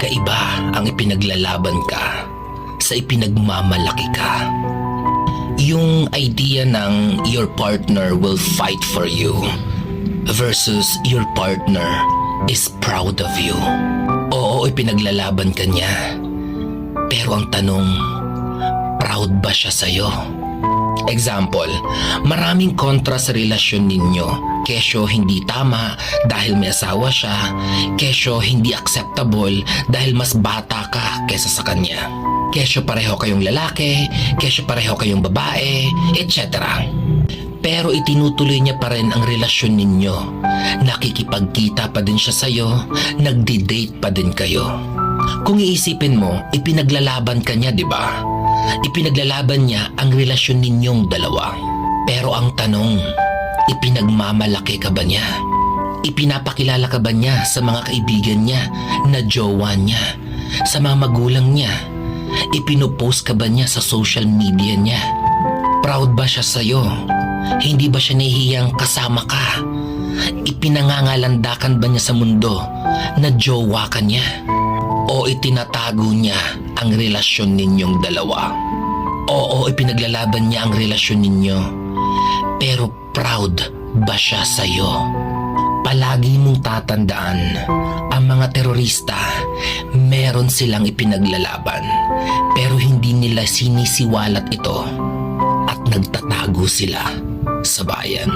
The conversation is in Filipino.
Kaiba ang ipinaglalaban ka sa ipinagmamalaki ka. Yung idea ng your partner will fight for you versus your partner is proud of you. Oo, ipinaglalaban ka niya. Pero ang tanong, proud ba siya sa'yo? Example, maraming kontra sa relasyon ninyo. Kesyo hindi tama dahil may asawa siya. Kesyo hindi acceptable dahil mas bata ka kesa sa kanya. Kesyo pareho kayong lalaki, kesyo pareho kayong babae, etc. Pero itinutuloy niya pa rin ang relasyon ninyo. Nakikipagkita pa din siya sa'yo, nagdi-date pa din kayo. Kung iisipin mo, ipinaglalaban ka niya, di ba? Ipinaglalaban niya ang relasyon ninyong dalawa. Pero ang tanong, ipinagmamalaki ka ba niya? Ipinapakilala ka ba niya sa mga kaibigan niya na jowa niya? Sa mga magulang niya? Ipinopost ka ba niya sa social media niya? Proud ba siya sa'yo? Hindi ba siya nahihiyang kasama ka? Ipinangangalandakan ba niya sa mundo na jowa ka niya? O itinatago niya ang relasyon ninyong dalawa? Oo, ipinaglalaban niya ang relasyon ninyo. Pero proud ba siya sa'yo? Palagi mong tatandaan, ang mga terorista, meron silang ipinaglalaban. Pero hindi nila sinisiwalat ito at nagtatago sila sa bayan.